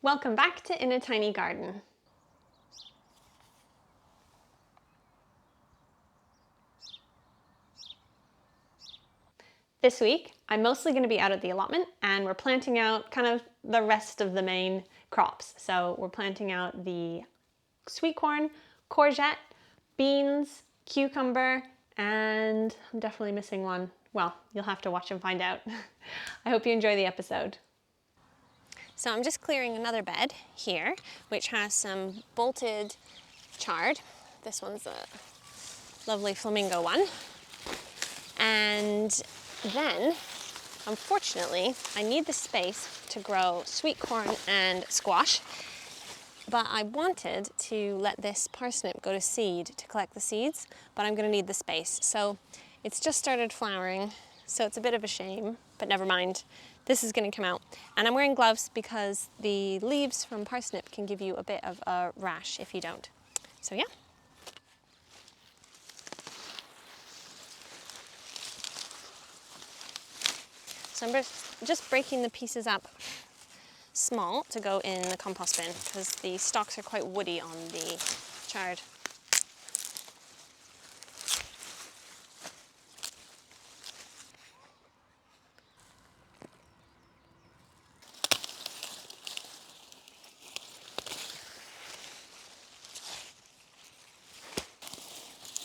Welcome back to In a Tiny Garden. This week, I'm mostly going to be out at the allotment and we're planting out kind of the rest of the main crops. So we're planting out the sweet corn, courgette, beans, cucumber, and I'm definitely missing one. Well, you'll have to watch and find out. I hope you enjoy the episode. So I'm just clearing another bed here, which has some bolted chard. This one's a lovely flamingo one. And then, unfortunately, I need the space to grow sweet corn and squash, but I wanted to let this parsnip go to seed to collect the seeds, but I'm gonna need the space. So it's just started flowering, so it's a bit of a shame, but never mind. This is gonna come out. And I'm wearing gloves because the leaves from parsnip can give you a bit of a rash if you don't. So yeah. So I'm just breaking the pieces up small to go in the compost bin because the stalks are quite woody on the chard.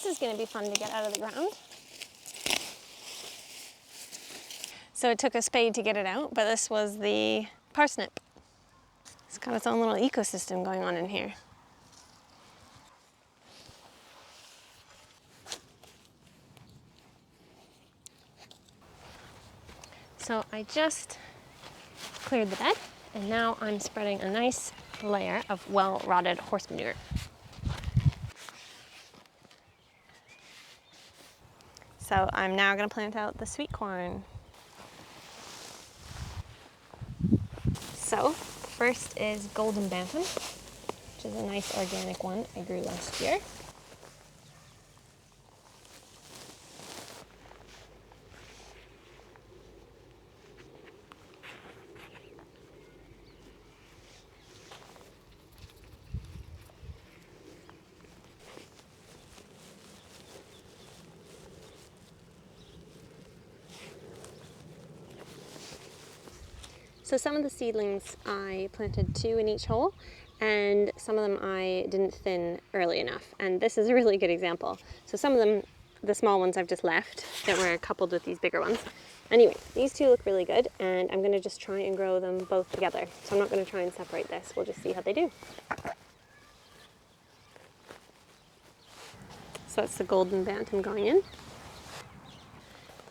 This is going to be fun to get out of the ground. So it took a spade to get it out, but this was the parsnip. It's got its own little ecosystem going on in here. So I just cleared the bed, and now I'm spreading a nice layer of well-rotted horse manure. So I'm now going to plant out the sweet corn. So first is golden bantam, which is a nice organic one I grew last year. So some of the seedlings I planted 2 in each hole, and some of them I didn't thin early enough. And this is a really good example. So some of them, the small ones I've just left that were coupled with these bigger ones. Anyway, these 2 look really good, and I'm gonna just try and grow them both together. So I'm not gonna try and separate this, we'll just see how they do. So that's the golden bantam going in.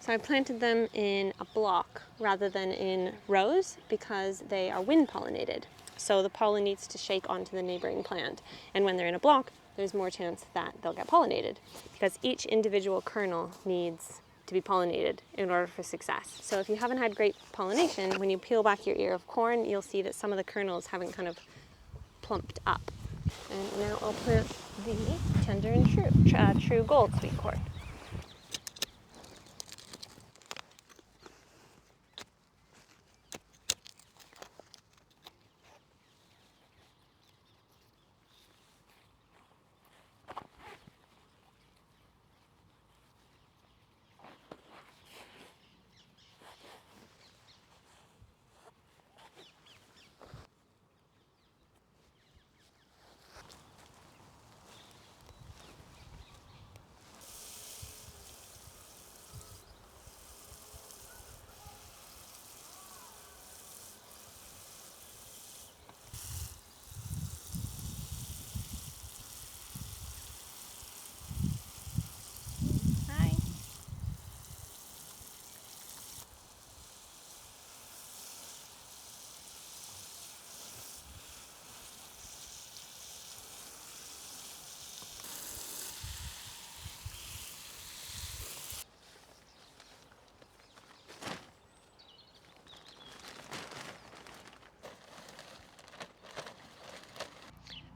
So I planted them in a block rather than in rows because they are wind pollinated. So the pollen needs to shake onto the neighboring plant. And when they're in a block, there's more chance that they'll get pollinated because each individual kernel needs to be pollinated in order for success. So if you haven't had great pollination, when you peel back your ear of corn, you'll see that some of the kernels haven't kind of plumped up. And now I'll plant the tender and true gold sweet corn.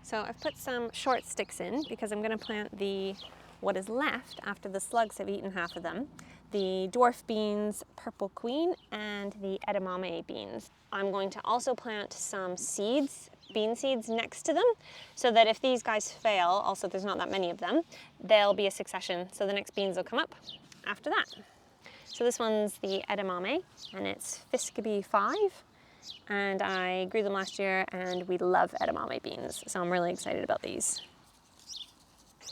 So I've put some short sticks in because I'm going to plant what is left after the slugs have eaten half of them. the dwarf beans, purple queen, and the edamame beans. I'm going to also plant some seeds, bean seeds next to them, so that if these guys fail, also there's not that many of them, they'll be a succession, so the next beans will come up after that. So this one's the edamame, and it's Fiscaby 5, and I grew them last year, and we love edamame beans, so I'm really excited about these.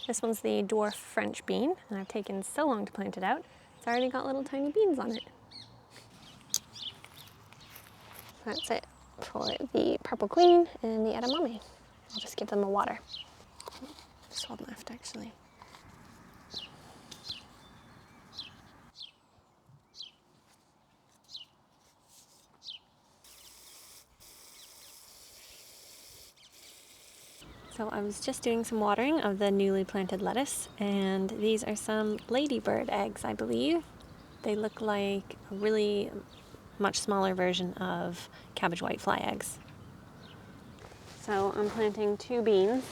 This one's the dwarf French bean, and I've taken so long to plant it out, it's already got little tiny beans on it. That's it for the purple queen and the edamame. I'll just give them a water. Just one left, actually. So I was just doing some watering of the newly planted lettuce, and these are some ladybird eggs, I believe. They look like a really much smaller version of cabbage white fly eggs. So I'm planting 2 beans.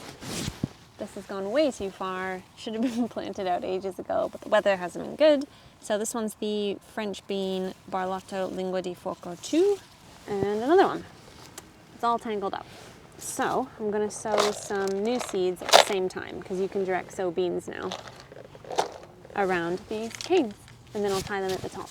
This has gone way too far. Should have been planted out ages ago, but the weather hasn't been good. So this one's the French bean Barlotto Lingua di Fuoco 2, and another one. It's all tangled up. So I'm going to sow some new seeds at the same time, because you can direct sow beans now around these canes, and then I'll tie them at the top.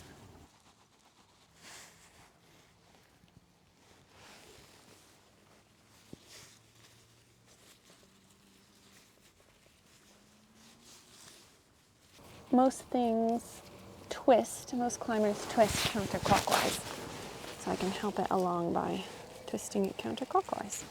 Most things twist, most climbers twist counterclockwise, so I can help it along by twisting it counterclockwise.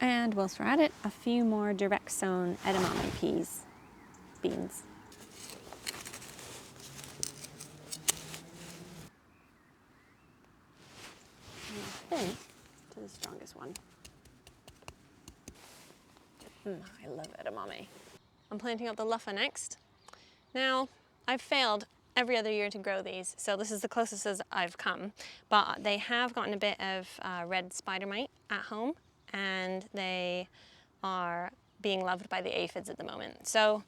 And whilst we're at it, a few more direct sown edamame beans. And thin to the strongest one. I love edamame. I'm planting out the Luffa next. Now, I've failed every other year to grow these, so this is the closest as I've come, but they have gotten a bit of red spider mite at home, and they are being loved by the aphids at the moment. So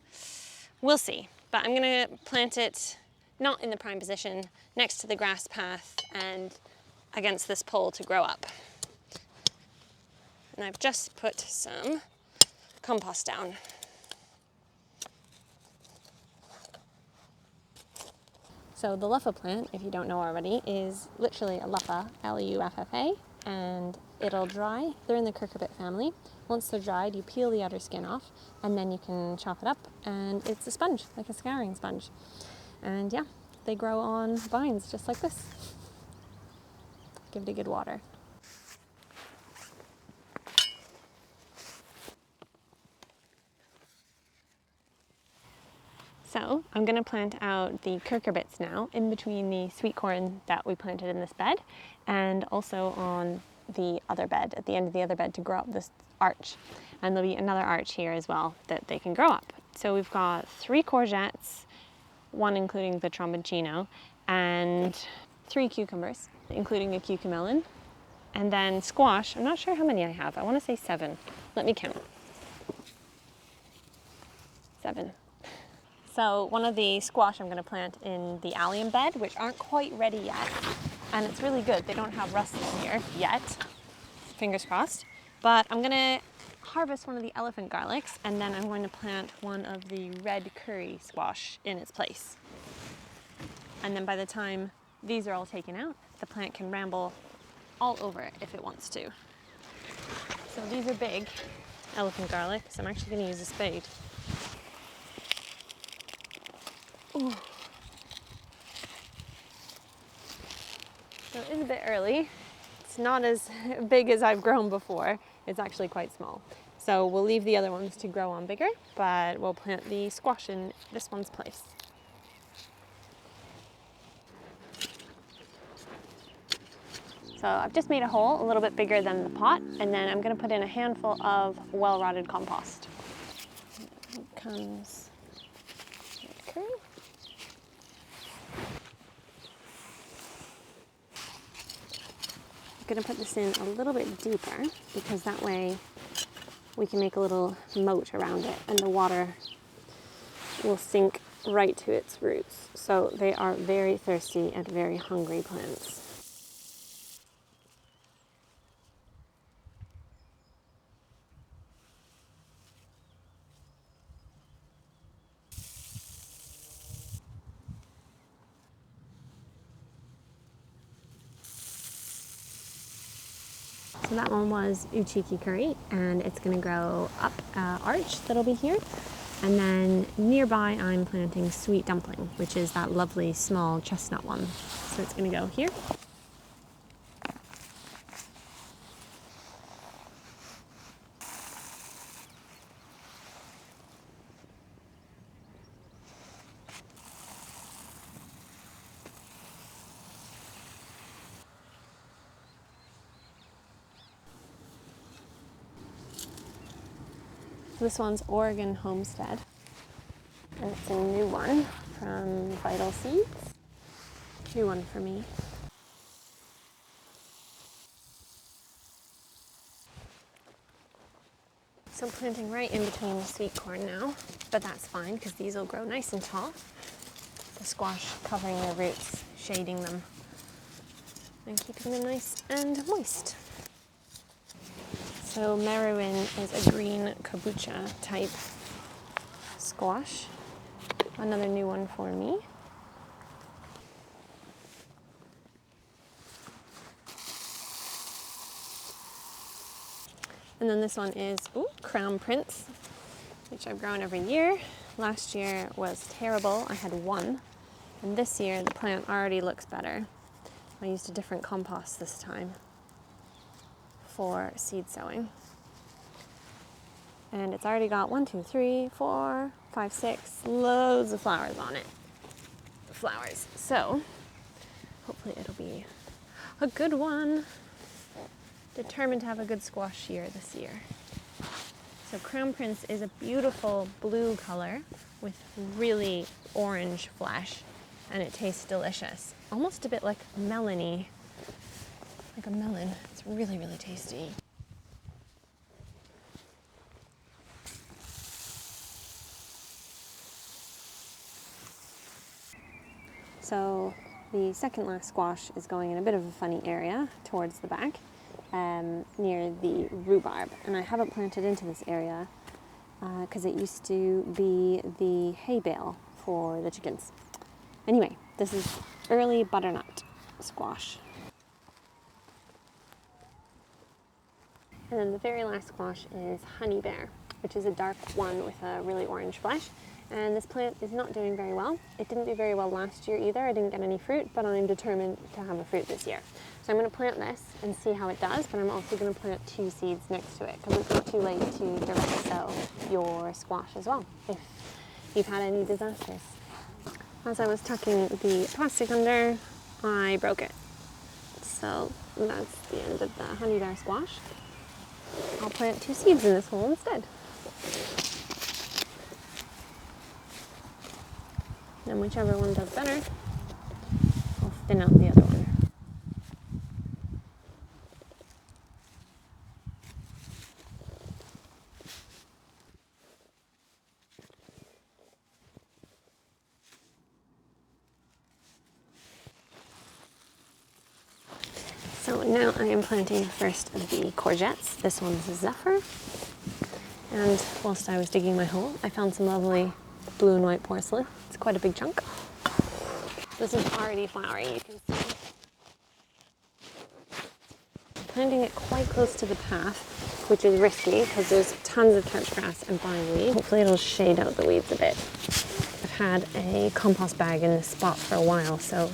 we'll see, but I'm gonna plant it not in the prime position, next to the grass path and against this pole to grow up. And I've just put some compost down. So the Luffa plant, if you don't know already, is literally a Luffa, L-U-F-F-A, and it'll dry. They're in the cucurbit family. Once they're dried, you peel the outer skin off, and then you can chop it up, and it's a sponge, like a scouring sponge. And yeah, they grow on vines just like this. Give it a good water. So I'm going to plant out the cucurbits now in between the sweet corn that we planted in this bed, and also on the other bed, at the end of the other bed, to grow up this arch. And there'll be another arch here as well that they can grow up. So we've got 3 courgettes, 1 including the tromboncino, and 3 cucumbers, including a cucamelon, and then squash. I'm not sure how many I have. I want to say 7. Let me count. 7. So one of the squash I'm going to plant in the allium bed, which aren't quite ready yet. And it's really good. They don't have rust in here yet. Fingers crossed. But I'm going to harvest one of the elephant garlics, and then I'm going to plant one of the red curry squash in its place. And then by the time these are all taken out, the plant can ramble all over it if it wants to. So these are big elephant garlic, so I'm actually going to use a spade. Ooh. So it is a bit early. It's not as big as I've grown before. It's actually quite small. So we'll leave the other ones to grow on bigger, but we'll plant the squash in this one's place. So I've just made a hole a little bit bigger than the pot, and then I'm going to put in a handful of well-rotted compost. Here comes red curry. I'm going to put this in a little bit deeper because that way we can make a little moat around it and the water will sink right to its roots. So they are very thirsty and very hungry plants. So that one was Uchiki curry, and it's going to grow up an arch that'll be here. And then nearby I'm planting sweet dumpling, which is that lovely small chestnut one. So it's going to go here. This one's Oregon Homestead, and it's a new one from Vital Seeds. New one for me. So I'm planting right in between the sweet corn now, but that's fine because these will grow nice and tall. The squash covering their roots, shading them, and keeping them nice and moist. So Meruin is a green kabocha type squash. Another new one for me. And then this one is Crown Prince, which I've grown every year. Last year was terrible, I had one. And this year the plant already looks better. I used a different compost this time for seed sowing. And it's already got 1, 2, 3, 4, 5, 6, loads of flowers on it. Flowers. So hopefully it'll be a good one. Determined to have a good squash year this year. So Crown Prince is a beautiful blue color with really orange flesh, and it tastes delicious. Almost a bit like melony, like a melon. It's really, really tasty. So the second last squash is going in a bit of a funny area towards the back, near the rhubarb. And I haven't planted into this area because it used to be the hay bale for the chickens. Anyway, this is early butternut squash. And then the very last squash is honey bear, which is a dark one with a really orange flesh. And this plant is not doing very well. It didn't do very well last year either. I didn't get any fruit, but I'm determined to have a fruit this year. So I'm going to plant this and see how it does, but I'm also going to plant 2 seeds next to it because it's not too late to direct sow your squash as well if you've had any disasters. As I was tucking the plastic under, I broke it. So that's the end of the honey bear squash. I'll plant 2 seeds in this hole instead. And whichever one does better, I'll thin out the other one. So now I am planting the first of the courgettes. This one's a Zephyr. And whilst I was digging my hole, I found some lovely blue and white porcelain. It's quite a big chunk. This is already flowering, you can see. I'm planting it quite close to the path, which is risky because there's tons of couch grass and bindweed. Hopefully it'll shade out the weeds a bit. I've had a compost bag in this spot for a while, so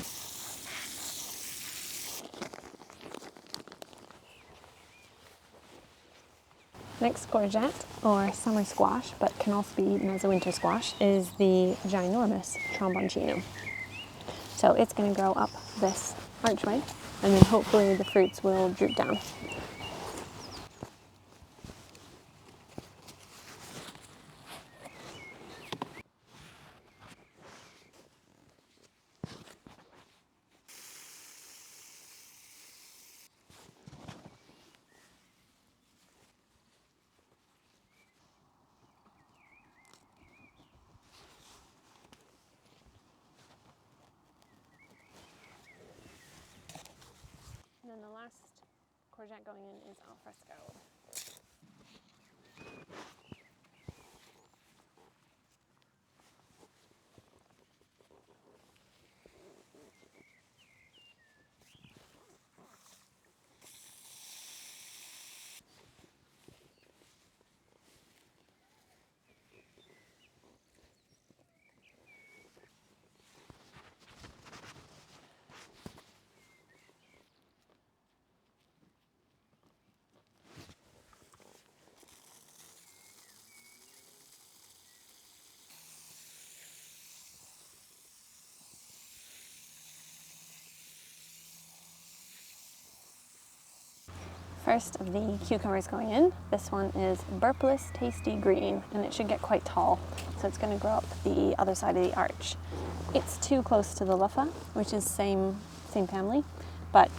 Next courgette, or summer squash, but can also be eaten as a winter squash, is the ginormous tromboncino. So it's going to grow up this archway, and then hopefully the fruits will droop down. And then the last courgette going in is al fresco. First of the cucumbers going in, this one is burpless tasty green, and it should get quite tall, so it's going to grow up the other side of the arch. It's too close to the luffa, which is same family, but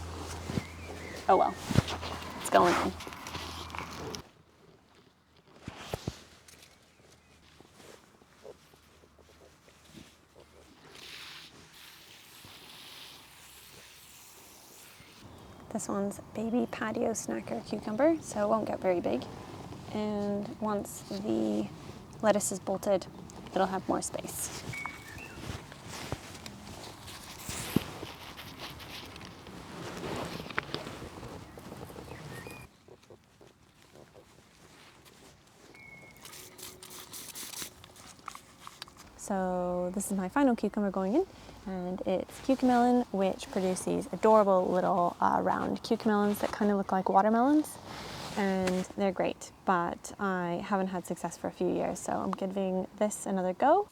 oh well, it's going in. This one's baby patio snacker cucumber, so it won't get very big. And once the lettuce is bolted, it'll have more space. So this is my final cucumber going in, and it's cucamelon, which produce these adorable little round cucamelons that kind of look like watermelons, and they're great, but I haven't had success for a few years, so I'm giving this another go.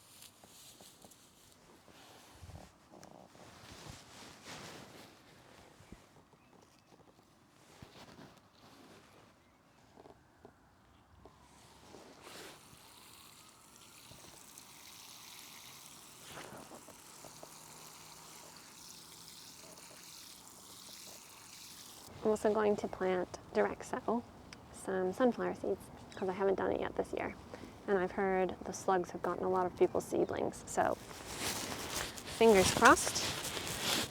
I'm also going to plant direct sow some sunflower seeds because I haven't done it yet this year. And I've heard the slugs have gotten a lot of people's seedlings, so fingers crossed.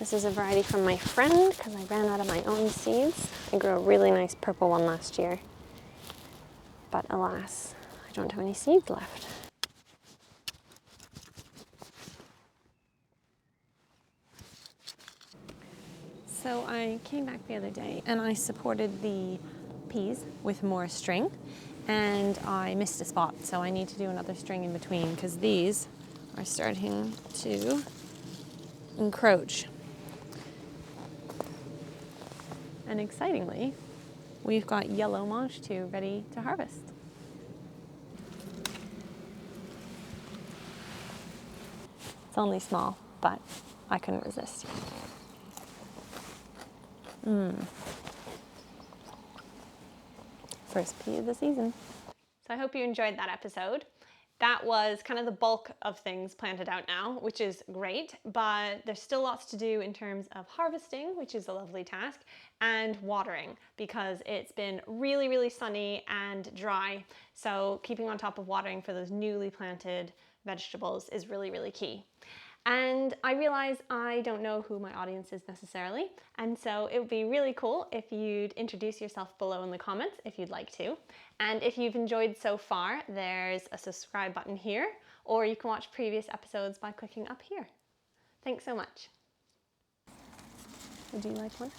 This is a variety from my friend because I ran out of my own seeds. I grew a really nice purple one last year, but alas, I don't have any seeds left. So I came back the other day and I supported the peas with more string, and I missed a spot, so I need to do another string in between because these are starting to encroach. And excitingly, we've got yellow mange too ready to harvest. It's only small, but I couldn't resist. First pea of the season. So I hope you enjoyed that episode. That was kind of the bulk of things planted out now, which is great, but there's still lots to do in terms of harvesting, which is a lovely task, and watering, because it's been really, really sunny and dry. So keeping on top of watering for those newly planted vegetables is really, really key. And I realize I don't know who my audience is necessarily, and so it would be really cool if you'd introduce yourself below in the comments if you'd like to. And if you've enjoyed so far, there's a subscribe button here, or you can watch previous episodes by clicking up here. Thanks so much. Would you like one?